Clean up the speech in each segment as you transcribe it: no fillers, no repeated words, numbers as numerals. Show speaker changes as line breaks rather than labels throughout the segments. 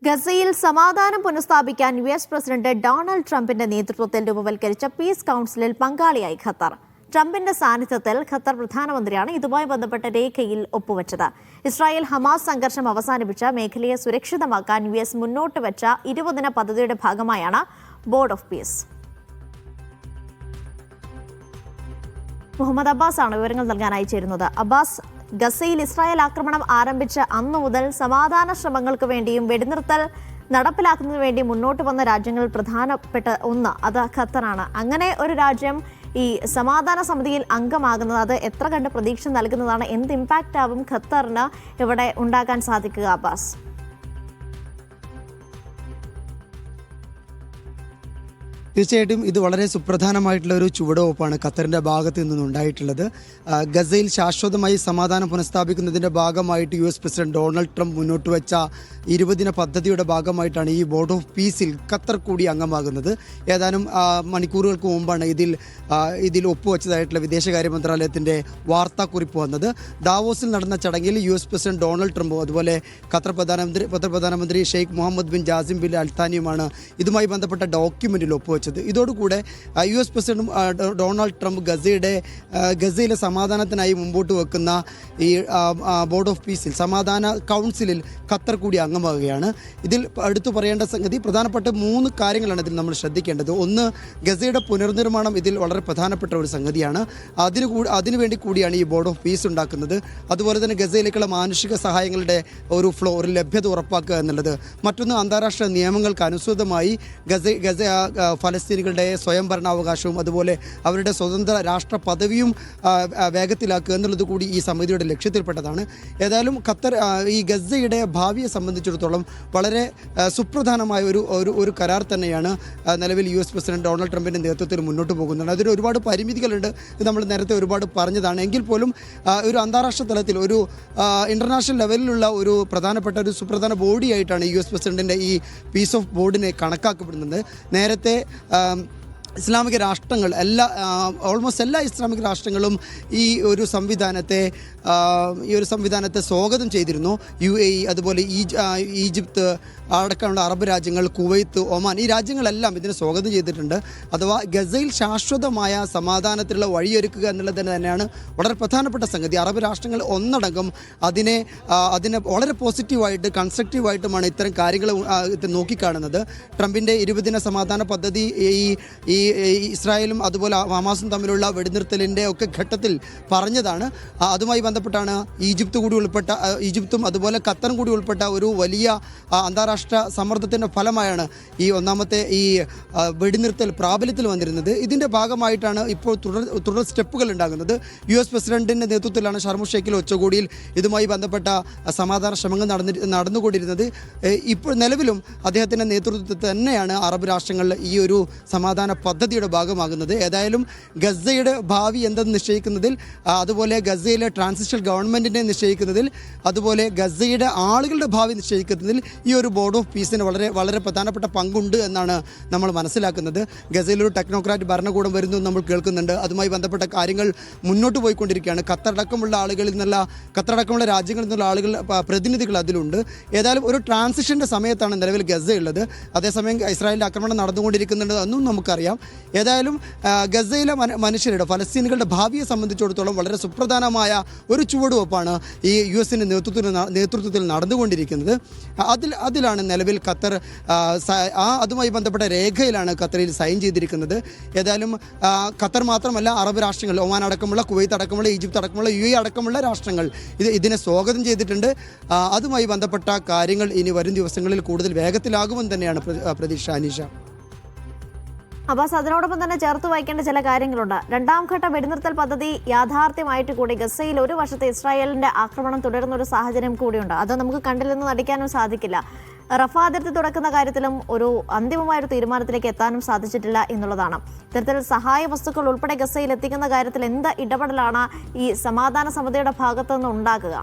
ഗസയിൽ സമാധാനം പുനഃസ്ഥാപിക്കാൻ യുഎസ് പ്രസിഡന്റ് ഡൊണാൾഡ് ട്രംപിന്റെ നേതൃത്വത്തിൽ രൂപവൽക്കരിച്ച പീസ് കൗൺസിലിൽ പങ്കാളിയായി ഖത്തർ. ട്രംപിന്റെ സാന്നിധ്യത്തിൽ ഖത്തർ പ്രധാനമന്ത്രിയാണ് ഇതുമായി ബന്ധപ്പെട്ട രേഖയിൽ ഒപ്പുവെച്ചത്. ഇസ്രായേൽ ഹമാസ് സംഘർഷം അവസാനിപ്പിച്ച മേഖലയെ സുരക്ഷിതമാക്കാൻ യുഎസ് മുന്നോട്ട് വെച്ച 20 ദിന പദ്ധതിയുടെ ഭാഗമായാണ് board of peace. Muhammad Abbas ആണ് വിവരങ്ങൾ നൽകാനായി ചേരുന്നത്. അബ്ബാസ്, ഗസയിൽ ഇസ്രായേൽ ആക്രമണം ആരംഭിച്ച അന്നു മുതൽ സമാധാന ശ്രമങ്ങൾക്ക് വേണ്ടിയും വെടിനിർത്തൽ നടപ്പിലാക്കുന്നതിന് വേണ്ടി മുന്നോട്ട് വന്ന രാജ്യങ്ങളിൽ പ്രധാനപ്പെട്ട ഒന്ന് അത് ഖത്തറാണ്. അങ്ങനെ ഒരു രാജ്യം ഈ സമാധാന സമിതിയിൽ അംഗമാകുന്നത് അത് എത്ര കണ്ട് പ്രതീക്ഷ നൽകുന്നതാണ്? എന്ത് ഇമ്പാക്റ്റ് ആവും ഖത്തറിന് ഇവിടെ ഉണ്ടാക്കാൻ സാധിക്കുക അബ്ബാസ്?
തീർച്ചയായിട്ടും ഇത് വളരെ സുപ്രധാനമായിട്ടുള്ള ഒരു ചുവടുവെപ്പാണ് ഖത്തറിൻ്റെ ഭാഗത്ത് നിന്നുണ്ടായിട്ടുള്ളത്. ഗസയിൽ ശാശ്വതമായി സമാധാനം പുനഃസ്ഥാപിക്കുന്നതിൻ്റെ ഭാഗമായിട്ട് യുഎസ് പ്രസിഡന്റ് ഡൊണാൾഡ് ട്രംപ് മുന്നോട്ട് വെച്ച 20 ദിന പദ്ധതിയുടെ ഭാഗമായിട്ടാണ് ഈ ബോർഡ് ഓഫ് പീസിൽ ഖത്തർ കൂടി അംഗമാകുന്നത്. ഏതാനും മണിക്കൂറുകൾക്ക് മുമ്പാണ് ഇതിൽ ഒപ്പുവെച്ചതായിട്ടുള്ള വിദേശകാര്യ മന്ത്രാലയത്തിൻ്റെ വാർത്താക്കുറിപ്പ് വന്നത്. ദാവോസിൽ നടന്ന ചടങ്ങിൽ യുഎസ് പ്രസിഡന്റ് ഡൊണാൾഡ് ട്രംപും അതുപോലെ ഖത്തർ പ്രധാനമന്ത്രി Sheikh Mohammed bin Jassim bin അൽത്താനിയുമാണ് ഇതുമായി ബന്ധപ്പെട്ട ഡോക്യുമെന്റിൽ ഒപ്പുവെച്ചത്. ഇതോടുകൂടെ യുഎസ് പ്രസിഡന്റ് ഡൊണാൾഡ് ട്രംപ് ഗസയിലെ സമാധാനത്തിനായി മുമ്പോട്ട് വെക്കുന്ന ഈ ബോർഡ് ഓഫ് പീസിൽ സമാധാന കൗൺസിലിൽ ഖത്തർ കൂടി അംഗമാവുകയാണ്. ഇതിൽ എടുത്തു പറയേണ്ട സംഗതി പ്രധാനപ്പെട്ട 3 കാര്യങ്ങളാണ് ഇതിൽ നമ്മൾ ശ്രദ്ധിക്കേണ്ടത്. ഒന്ന്, ഗസയുടെ പുനർനിർമ്മാണം ഇതിൽ വളരെ പ്രധാനപ്പെട്ട ഒരു സംഗതിയാണ്. അതിനുവേണ്ടി കൂടിയാണ് ഈ ബോർഡ് ഓഫ് പീസ് ഉണ്ടാക്കുന്നത്. അതുപോലെ തന്നെ ഗസയിലേക്കുള്ള മാനുഷിക സഹായങ്ങളുടെ ഒരു ലഭ്യത ഉറപ്പാക്കുക എന്നുള്ളത്. മറ്റൊന്ന്, അന്താരാഷ്ട്ര നിയമങ്ങൾക്ക് അനുസൃതമായി ഗസ ഫലസ്തീനികളുടെ സ്വയം ഭരണാവകാശവും അതുപോലെ അവരുടെ സ്വതന്ത്ര രാഷ്ട്ര പദവിയും വേഗത്തിലാക്കുക എന്നുള്ളത് കൂടി ഈ സമിതിയുടെ ലക്ഷ്യത്തിൽപ്പെട്ടതാണ്. ഏതായാലും ഖത്തർ ഈ ഗസയുടെ ഭാവിയെ സംബന്ധിച്ചിടത്തോളം വളരെ സുപ്രധാനമായ ഒരു കരാർ തന്നെയാണ് നിലവിൽ യുഎസ് പ്രസിഡന്റ് ഡൊണാൾഡ് ട്രംപിൻ്റെ നേതൃത്വത്തിൽ മുന്നോട്ട് പോകുന്നത്. അതിന് ഒരുപാട് പരിമിതികളുണ്ട്, ഇത് നമ്മൾ നേരത്തെ ഒരുപാട് പറഞ്ഞതാണ്. എങ്കിൽ പോലും ഒരു അന്താരാഷ്ട്ര തലത്തിൽ ഒരു ഇൻ്റർനാഷണൽ ലെവലിലുള്ള ഒരു സുപ്രധാന ബോഡിയായിട്ടാണ് യുഎസ് പ്രസിഡന്റിൻ്റെ ഈ പീസ് ഓഫ് ബോർഡിനെ കണക്കാക്കപ്പെടുന്നത്. നേരത്തെ ഇസ്ലാമിക രാഷ്ട്രങ്ങൾ ഓൾമോസ്റ്റ് എല്ലാ ഇസ്ലാമിക രാഷ്ട്രങ്ങളും ഈ ഒരു സംവിധാനത്തെ സ്വാഗതം ചെയ്തിരുന്നു. UAE, അതുപോലെ ഈജിപ്ത് അടക്കമുള്ള അറബ് രാജ്യങ്ങൾ, കുവൈത്ത്, ഒമാൻ, ഈ രാജ്യങ്ങളെല്ലാം ഇതിനെ സ്വാഗതം ചെയ്തിട്ടുണ്ട്. അഥവാ ഗസയിൽ ശാശ്വതമായ സമാധാനത്തിലുള്ള വഴിയൊരുക്കുക എന്നുള്ളത് തന്നെയാണ് വളരെ പ്രധാനപ്പെട്ട സംഗതി. അറബ് രാഷ്ട്രങ്ങൾ ഒന്നടങ്കം അതിനെ വളരെ പോസിറ്റീവായിട്ട് കൺസ്ട്രക്റ്റീവായിട്ടുമാണ് ഇത്തരം കാര്യങ്ങൾ നോക്കിക്കാണുന്നത്. ട്രംപിൻ്റെ 20 ദിന സമാധാന പദ്ധതി ഈ ഇസ്രായേലും അതുപോലെ ഹമാസും തമ്മിലുള്ള വെടിനിർത്തലിൻ്റെ ഒക്കെ ഘട്ടത്തിൽ പറഞ്ഞതാണ്. അതുമായി ബന്ധപ്പെട്ടാണ് ഈജിപ്തും അതുപോലെ ഖത്തറും കൂടി ഉൾപ്പെട്ട ഒരു വലിയ അന്താരാഷ്ട്ര സമ്മർദ്ദത്തിൻ്റെ ഫലമായാണ് ഈ ഒന്നാമത്തെ ഈ വെടിനിർത്തൽ പ്രാബല്യത്തിൽ വന്നിരുന്നത്. ഇതിൻ്റെ ഭാഗമായിട്ടാണ് ഇപ്പോൾ തുടർ സ്റ്റെപ്പുകൾ ഉണ്ടാകുന്നത്. യുഎസ് പ്രസിഡന്റിൻ്റെ നേതൃത്വത്തിലാണ് ഷർമു ഷെയ്ഖിൽ ഉച്ചകോടിയിൽ ഇതുമായി ബന്ധപ്പെട്ട സമാധാന ശ്രമങ്ങൾ നടന്നുകൊണ്ടിരുന്നത്. ഇപ്പോൾ നിലവിലും അദ്ദേഹത്തിൻ്റെ നേതൃത്വത്തിൽ തന്നെയാണ് അറബ് രാഷ്ട്രങ്ങളിൽ ഈ ഒരു സമാധാന പദ്ധതിയുടെ ഭാഗമാകുന്നത്. ഏതായാലും ഗസയുടെ ഭാവി എന്തെന്ന് നിശ്ചയിക്കുന്നതിൽ, അതുപോലെ ഗസയിലെ ട്രാൻസിഷണൽ ഗവൺമെൻറ്റിനെ നിശ്ചയിക്കുന്നതിൽ, അതുപോലെ ഗസയുടെ ആളുകളുടെ ഭാവി നിശ്ചയിക്കുന്നതിൽ ഈ ഒരു ബോർഡ് ഓഫ് പീസിന് വളരെ വളരെ പ്രധാനപ്പെട്ട പങ്കുണ്ട് എന്നാണ് നമ്മൾ മനസ്സിലാക്കുന്നത്. ഗസയിലൊരു ടെക്നോക്രാറ്റ് ഭരണകൂടം വരുന്നു നമ്മൾ കേൾക്കുന്നുണ്ട്. അതുമായി ബന്ധപ്പെട്ട കാര്യങ്ങൾ മുന്നോട്ട് പോയിക്കൊണ്ടിരിക്കുകയാണ്. ഖത്തറടക്കമുള്ള രാജ്യങ്ങളിൽ നിന്നുള്ള ആളുകൾ പ്രതിനിധികൾ അതിലുണ്ട്. ഏതായാലും ഒരു ട്രാൻസിഷൻ്റെ സമയത്താണ് നിലവിൽ ഗസ ഉള്ളത്. അതേസമയം ഇസ്രായേലിൻ്റെ ആക്രമണം നടന്നുകൊണ്ടിരിക്കുന്നുണ്ട് എന്നും നമുക്കറിയാം. ഏതായാലും ഗസയിലെ മനുഷ്യരുടെ ഫലസ്തീനികളുടെ ഭാവിയെ സംബന്ധിച്ചിടത്തോളം വളരെ സുപ്രധാനമായ ഒരു ചുവടുവെപ്പാണ് ഈ യുഎസിൻ്റെ നേതൃത്വത്തിൽ നടന്നുകൊണ്ടിരിക്കുന്നത്. അതിലാണ് നിലവിൽ ഖത്തർ അതുമായി ബന്ധപ്പെട്ട രേഖയിലാണ് ഖത്തറിൽ സൈൻ ചെയ്തിരിക്കുന്നത്. ഏതായാലും ഖത്തർ മാത്രമല്ല, അറബ് രാഷ്ട്രങ്ങൾ, ഒമാൻ അടക്കമുള്ള, കുവൈത്ത് അടക്കമുള്ള, ഈജിപ്ത് അടക്കമുള്ള, UAE അടക്കമുള്ള രാഷ്ട്രങ്ങൾ ഇതിനെ സ്വാഗതം ചെയ്തിട്ടുണ്ട്. അതുമായി ബന്ധപ്പെട്ട കാര്യങ്ങൾ ഇനി വരും ദിവസങ്ങളിൽ കൂടുതൽ വേഗത്തിലാകുമെന്ന് തന്നെയാണ് പ്രതീക്ഷ. അനീഷ.
അബ്ബാസ്, അതിനോടൊപ്പം തന്നെ ചേർത്ത് വായിക്കേണ്ട ചില കാര്യങ്ങളുണ്ട്. 2ാം ഘട്ട വെടിനിർത്തൽ പദ്ധതി യാഥാർത്ഥ്യമായിട്ട് കൂടി ഗസയിൽ ഒരു വശത്തെ ഇസ്രായേലിന്റെ ആക്രമണം തുടരുന്ന ഒരു സാഹചര്യം കൂടിയുണ്ട്. അത് നമുക്ക് കണ്ടില്ലെന്ന് നടിക്കാനും സാധിക്കില്ല. റഫ അതിർത്തി തുറക്കുന്ന കാര്യത്തിലും ഒരു അന്തിമമായൊരു തീരുമാനത്തിലേക്ക് എത്താനും സാധിച്ചിട്ടില്ല എന്നുള്ളതാണ്. ഇത്തരത്തിൽ സഹായ വസ്തുക്കൾ ഉൾപ്പെടെ ഗസയിൽ എത്തിക്കുന്ന കാര്യത്തിൽ എന്ത് ഇടപെടലാണ് ഈ സമാധാന സമിതിയുടെ ഭാഗത്തു നിന്ന് ഉണ്ടാകുക?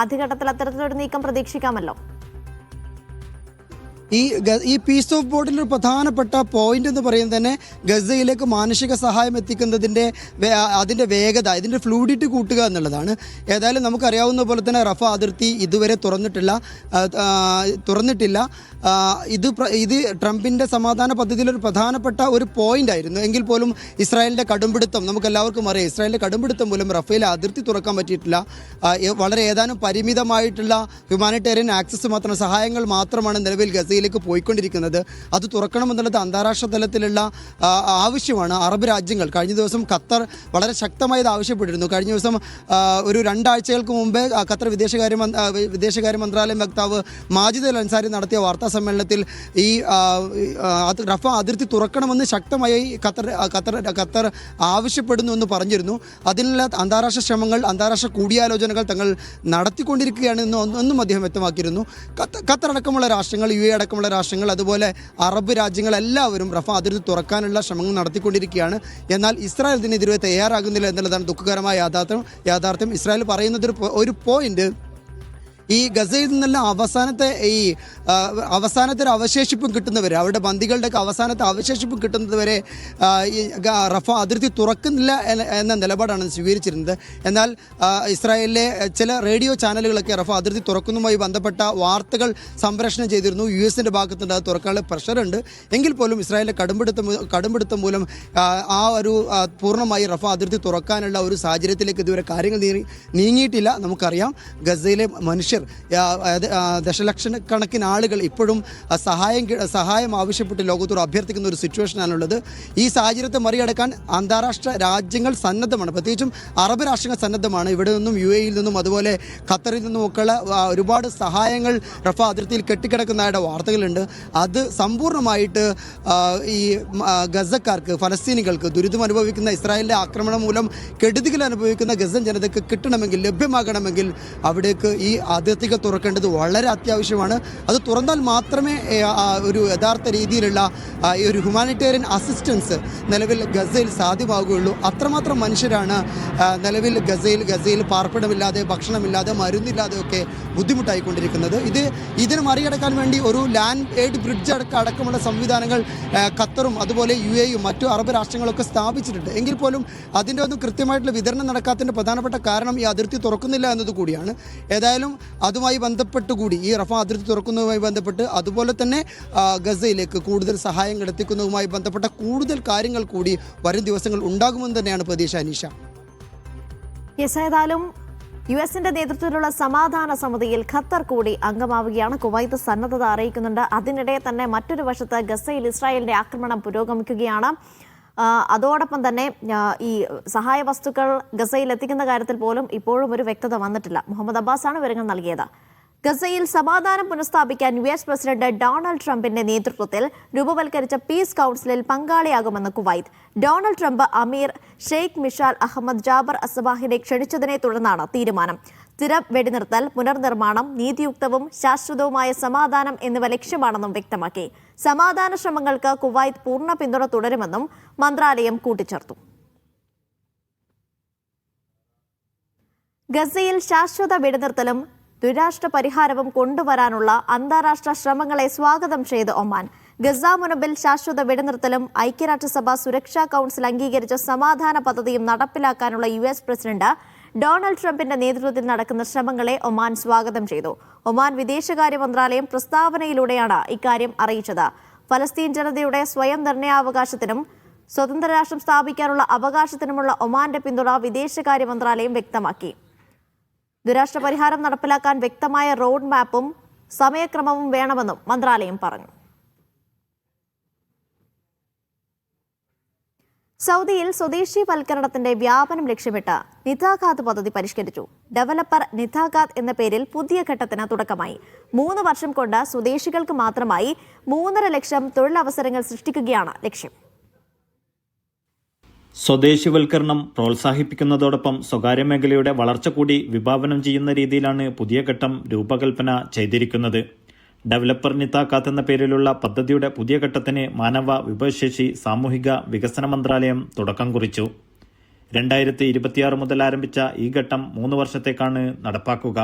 ആദ്യഘട്ടത്തിൽ അത്തരത്തിലൊരു നീക്കം പ്രതീക്ഷിക്കാമല്ലോ.
ഈ പീസ് ഓഫ് ബോർഡിൽ ഒരു പ്രധാനപ്പെട്ട പോയിന്റ് എന്ന് പറയുന്നത് തന്നെ ഗസയിലേക്ക് മാനുഷിക സഹായം എത്തിക്കുന്നതിൻ്റെ അതിൻ്റെ വേഗത, ഇതിൻ്റെ ഫ്ലൂയിഡിറ്റി കൂട്ടുക എന്നുള്ളതാണ്. ഏതായാലും നമുക്കറിയാവുന്ന പോലെ തന്നെ റഫ അതിർത്തി ഇതുവരെ തുറന്നിട്ടില്ല. ഇത് ട്രംപിൻ്റെ സമാധാന പദ്ധതിയിലൊരു പ്രധാനപ്പെട്ട ഒരു പോയിന്റ് ആയിരുന്നു. എങ്കിൽ പോലും ഇസ്രായേലിൻ്റെ കടുംപിടുത്തം നമുക്കെല്ലാവർക്കും അറിയാം. ഇസ്രായേലിൻ്റെ കടുംപിടുത്തം മൂലം റഫേലെ അതിർത്തി തുറക്കാൻ പറ്റിയിട്ടില്ല. വളരെ ഏതാനും പരിമിതമായിട്ടുള്ള ഹ്യൂമാനിറ്റേറിയൻ ആക്സസ് മാത്രം, സഹായങ്ങൾ മാത്രമാണ് നിലവിൽ ഗസയിലേക്ക് പോയിക്കൊണ്ടിരിക്കുന്നത്. അത് തുറക്കണമെന്നുള്ളത് അന്താരാഷ്ട്ര തലത്തിലുള്ള ആവശ്യമാണ്. അറബ് രാജ്യങ്ങൾ കഴിഞ്ഞ ദിവസം ഖത്തർ വളരെ ശക്തമായത് ആവശ്യപ്പെട്ടിരുന്നു. കഴിഞ്ഞ ദിവസം ഒരു 2 ആഴ്ചകൾക്ക് മുമ്പേ ഖത്തർ വിദേശകാര്യ മന്ത്രാലയം വക്താവ് മാജിദ് അൽ അൻസാരി നടത്തിയ വാർത്താ സമ്മേളനത്തിൽ ഈ റഫ അതിർത്തി തുറക്കണമെന്ന് ശക്തമായി ഖത്തർ ആവശ്യപ്പെടുന്നു എന്ന് പറഞ്ഞിരുന്നു. അതിനുള്ള അന്താരാഷ്ട്ര ശ്രമങ്ങൾ, അന്താരാഷ്ട്ര കൂടിയാലോചനകൾ തങ്ങൾ നടത്തിക്കൊണ്ടിരിക്കുകയാണ് എന്നും അദ്ദേഹം വ്യക്തമാക്കിയിരുന്നു. ഖത്തർ അടക്കമുള്ള രാഷ്ട്രങ്ങൾ, UAE അടക്കമുള്ള രാഷ്ട്രങ്ങൾ, അതുപോലെ അറബ് രാജ്യങ്ങളെല്ലാവരും റഫ അതിർത്തി തുറക്കാനുള്ള ശ്രമങ്ങൾ നടത്തിക്കൊണ്ടിരിക്കുകയാണ്. എന്നാൽ ഇസ്രായേൽ ഇതിനെതിരെ തയ്യാറാകുന്നില്ല എന്നുള്ളതാണ് ദുഃഖകരമായ യാഥാർത്ഥ്യം. ഇസ്രായേൽ പറയുന്നത് ഒരു പോയിന്റ്, ഈ ഗസയിൽ നിന്നെല്ലാം അവസാനത്തെ ഒരു അവശേഷിപ്പും കിട്ടുന്നവരെ, അവരുടെ ബന്ദികളുടെയൊക്കെ അവസാനത്തെ അവശേഷിപ്പും കിട്ടുന്നതുവരെ ഈ റഫ അതിർത്തി തുറക്കുന്നില്ല എന്ന നിലപാടാണ് സ്വീകരിച്ചിരുന്നത്. എന്നാൽ ഇസ്രായേലിലെ ചില റേഡിയോ ചാനലുകളൊക്കെ റഫ അതിർത്തി തുറക്കുന്നതുമായി ബന്ധപ്പെട്ട വാർത്തകൾ സംപ്രേഷണം ചെയ്തിരുന്നു. US-ൻ്റെ ഭാഗത്തുണ്ട് അത് തുറക്കാനുള്ള പ്രഷറുണ്ട്. എങ്കിൽ പോലും ഇസ്രായേലിലെ കടുംപിടുത്തം മൂലം ആ ഒരു പൂർണ്ണമായി റഫ അതിർത്തി തുറക്കാനുള്ള ഒരു സാഹചര്യത്തിലേക്ക് ഇതുവരെ കാര്യങ്ങൾ നീങ്ങിയിട്ടില്ല. നമുക്കറിയാം ഗസയിലെ മനുഷ്യർ, ദശലക്ഷക്കണക്കിന് ആളുകൾ ഇപ്പോഴും സഹായം ആവശ്യപ്പെട്ട് ലോകത്തോട് അഭ്യർത്ഥിക്കുന്ന ഒരു സിറ്റുവേഷനാണുള്ളത്. ഈ സാഹചര്യത്തെ മറികടക്കാൻ അന്താരാഷ്ട്ര രാജ്യങ്ങൾ സന്നദ്ധമാണ്, പ്രത്യേകിച്ചും അറബ് രാഷ്ട്രങ്ങൾ സന്നദ്ധമാണ്. ഇവിടെ നിന്നും UAE-യിൽ നിന്നും അതുപോലെ ഖത്തറിൽ നിന്നുമൊക്കെയുള്ള ഒരുപാട് സഹായങ്ങൾ റഫ അതിർത്തിയിൽ കെട്ടിക്കിടക്കുന്നതായിട്ട് വാർത്തകളുണ്ട്. അത് സമ്പൂർണ്ണമായിട്ട് ഈ ഗസക്കാർക്ക്, ഫലസ്തീനികൾക്ക്, ദുരിതം അനുഭവിക്കുന്ന ഇസ്രായേലിൻ്റെ ആക്രമണം മൂലം കെടുതികൾ അനുഭവിക്കുന്ന ഗസൻ ജനതയ്ക്ക് കിട്ടണമെങ്കിൽ, ലഭ്യമാകണമെങ്കിൽ അവിടേക്ക് ഈ അതിർത്തികൾ തുറക്കേണ്ടത് വളരെ അത്യാവശ്യമാണ്. അത് തുറന്നാൽ മാത്രമേ ഒരു യഥാർത്ഥ രീതിയിലുള്ള ഈ ഒരു ഹ്യൂമാനിറ്റേറിയൻ അസിസ്റ്റൻസ് നിലവിൽ ഗസയിൽ സാധ്യമാകുകയുള്ളൂ. അത്രമാത്രം മനുഷ്യരാണ് നിലവിൽ ഗസയിൽ പാർപ്പിടമില്ലാതെ, ഭക്ഷണമില്ലാതെ, മരുന്നില്ലാതെയൊക്കെ ബുദ്ധിമുട്ടായിക്കൊണ്ടിരിക്കുന്നത്. ഇതിനെ മറികടക്കാൻ വേണ്ടി ഒരു ലാൻഡ് എയ്ഡ് ബ്രിഡ്ജ് അടക്കമുള്ള സംവിധാനങ്ങൾ ഖത്തറും അതുപോലെ UAE-യും മറ്റു അറബ് രാഷ്ട്രങ്ങളൊക്കെ സ്ഥാപിച്ചിട്ടുണ്ട്. എങ്കിൽ പോലും അതിൻ്റെ ഒന്നും കൃത്യമായിട്ടുള്ള വിതരണം നടക്കാത്തതിൻ്റെ പ്രധാനപ്പെട്ട കാരണം ഈ അതിർത്തി തുറക്കുന്നില്ല എന്നത് കൂടിയാണ്. ഏതായാലും അതുമായി ബന്ധപ്പെട്ടുകൂടി, ഈ റഫ അതിർത്തി തുറക്കുന്നതുമായി ബന്ധപ്പെട്ട്, അതുപോലെ തന്നെ ഗസയിലേക്ക് കൂടുതൽ സഹായങ്ങൾ എത്തിക്കുന്നതുമായി ബന്ധപ്പെട്ട കൂടുതൽ കാര്യങ്ങൾ കൂടി വരും ദിവസങ്ങൾ ഉണ്ടാകുമെന്ന് തന്നെയാണ് പ്രതീക്ഷ. അനീഷ,
ഏതായാലും US-ന്റെ നേതൃത്വത്തിലുള്ള സമാധാന സമിതിയിൽ ഖത്തർ കൂടി അംഗമാവുകയാണ്. കുവൈത്ത് സന്നദ്ധത അറിയിക്കുന്നുണ്ട്. അതിനിടെ തന്നെ മറ്റൊരു വശത്ത് ഗസയിൽ ഇസ്രായേലിന്റെ ആക്രമണം പുരോഗമിക്കുകയാണ്. അതോടൊപ്പം തന്നെ ഈ സഹായ വസ്തുക്കൾ ഗസയിൽ എത്തിക്കുന്ന കാര്യത്തിൽ പോലും ഇപ്പോഴും ഒരു വ്യക്തത വന്നിട്ടില്ല. മുഹമ്മദ് അബ്ബാസാണ് വിവരങ്ങൾ നൽകിയത്. ഗസയിൽ സമാധാനം പുനഃസ്ഥാപിക്കാൻ US പ്രസിഡന്റ് ഡൊണാൾഡ് ട്രംപിന്റെ നേതൃത്വത്തിൽ രൂപവൽക്കരിച്ച പീസ് കൗൺസിലിൽ പങ്കാളിയാകുമെന്ന് കുവൈത്ത്. ഡൊണാൾഡ് ട്രംപ് അമീർ ഷെയ്ഖ് മിഷാൽ അഹമ്മദ് ജാബർ അസബാഹിനെ ക്ഷണിച്ചതിനെ തുടർന്നാണ് തീരുമാനം. സ്ഥിരം വെടിനിർത്തൽ, പുനർനിർമ്മാണം, നീതിയുക്തവും ശാശ്വതവുമായ സമാധാനം എന്നിവ ലക്ഷ്യമാണെന്നും വ്യക്തമാക്കി. സമാധാന ശ്രമങ്ങൾക്ക് കുവൈത്ത് പൂർണ്ണ പിന്തുണ തുടരുമെന്നും മന്ത്രാലയം കൂട്ടിച്ചേർത്തു. ഗസയിൽ ശാശ്വത വെടിനിർത്തലും ദ്വിരാഷ്ട്ര പരിഹാരവും കൊണ്ടുവരാനുള്ള അന്താരാഷ്ട്ര ശ്രമങ്ങളെ സ്വാഗതം ചെയ്ത് ഒമാൻ. ഗസ മുനമ്പിൽ ശാശ്വത വെടിനിർത്തലും ഐക്യരാഷ്ട്രസഭ സുരക്ഷാ കൗൺസിൽ അംഗീകരിച്ച സമാധാന പദ്ധതിയും നടപ്പിലാക്കാനുള്ള US പ്രസിഡന്റ് ഡൊണാൾഡ് ട്രംപിന്റെ നേതൃത്വത്തിൽ നടക്കുന്ന ശ്രമങ്ങളെ ഒമാൻ സ്വാഗതം ചെയ്തു. ഒമാൻ വിദേശകാര്യ മന്ത്രാലയം പ്രസ്താവനയിലൂടെയാണ് ഇക്കാര്യം അറിയിച്ചത്. ഫലസ്തീൻ ജനതയുടെ സ്വയം നിർണയാവകാശത്തിനും സ്വതന്ത്ര രാഷ്ട്രം സ്ഥാപിക്കാനുള്ള അവകാശത്തിനുമുള്ള ഒമാന്റെ പിന്തുണ വിദേശകാര്യ മന്ത്രാലയം വ്യക്തമാക്കി. ദ്വിരാഷ്ട്ര പരിഹാരം നടപ്പിലാക്കാൻ വ്യക്തമായ റോഡ് മാപ്പും സമയക്രമവും വേണമെന്നും മന്ത്രാലയം പറഞ്ഞു. സൗദിയിൽ സ്വദേശീവൽക്കരണത്തിന്റെ വ്യാപനം ലക്ഷ്യമിട്ട് നിതാഖാത്ത് പദ്ധതി പരിഷ്കരിച്ചു. ഡെവലപ്പർ നിതാഖാത്ത് എന്ന പേരിൽ പുതിയ ഘട്ടത്തിന് തുടക്കമായി. 3 വർഷം കൊണ്ട് സ്വദേശികൾക്ക് മാത്രമായി 3.5 ലക്ഷം തൊഴിലവസരങ്ങൾ സൃഷ്ടിക്കുകയാണ് ലക്ഷ്യം.
സ്വദേശിവൽക്കരണം പ്രോത്സാഹിപ്പിക്കുന്നതോടൊപ്പം സ്വകാര്യ മേഖലയുടെ വളർച്ച കൂടി വിഭാവനം ചെയ്യുന്ന രീതിയിലാണ് പുതിയ ഘട്ടം രൂപകൽപ്പന ചെയ്തിരിക്കുന്നത്. ഡെവലപ്പർ നിതാഖാത്ത് എന്ന പേരിലുള്ള പദ്ധതിയുടെ പുതിയ ഘട്ടത്തിന് മാനവ വിഭവശേഷി സാമൂഹിക വികസന മന്ത്രാലയം തുടക്കം കുറിച്ചു. 2026 മുതൽ ആരംഭിച്ച ഈ ഘട്ടം 3 വർഷത്തേക്കാണ് നടപ്പാക്കുക.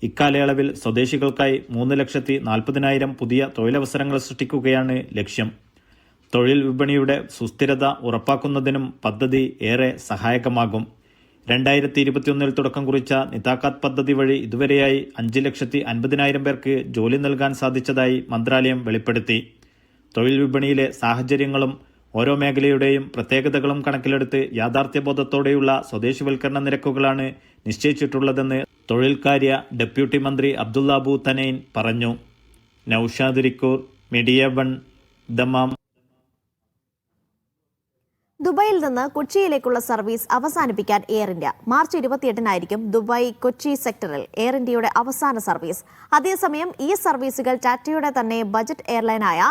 ഇക്കാലയളവിൽ സ്വദേശികൾക്കായി 3,40,000 പുതിയ തൊഴിലവസരങ്ങൾ സൃഷ്ടിക്കുകയാണ് ലക്ഷ്യം. തൊഴിൽ വിപണിയുടെ സുസ്ഥിരത ഉറപ്പാക്കുന്നതിനും പദ്ധതി ഏറെ സഹായകമാകും. 2021 തുടക്കം കുറിച്ച നിതാഖാത്ത് പദ്ധതി വഴി ഇതുവരെയായി 5,50,000 പേർക്ക് ജോലി നൽകാൻ സാധിച്ചതായി മന്ത്രാലയം വെളിപ്പെടുത്തി. തൊഴിൽ വിപണിയിലെ സാഹചര്യങ്ങളും ഓരോ മേഖലയുടെയും പ്രത്യേകതകളും കണക്കിലെടുത്ത് യാഥാർത്ഥ്യബോധത്തോടെയുള്ള സ്വദേശിവൽക്കരണ നിരക്കുകളാണ് നിശ്ചയിച്ചിട്ടുള്ളതെന്ന് തൊഴിൽകാര്യ ഡെപ്യൂട്ടി മന്ത്രി അബ്ദുള്ള അബു തനൈൻ പറഞ്ഞു. Noushad Rikkur, media 1, Dammam.
ദുബായിൽ നിന്ന് കൊച്ചിയിലേക്കുള്ള സർവീസ് അവസാനിപ്പിക്കാൻ എയർ ഇന്ത്യ. മാർച്ച് 28-നായിരിക്കും ദുബായ് കൊച്ചി സെക്ടറിൽ എയർ ഇന്ത്യയുടെ അവസാന സർവീസ്. അതേസമയം ഈ സർവീസുകൾ ടാറ്റയുടെ തന്നെ ബജറ്റ് എയർലൈനായ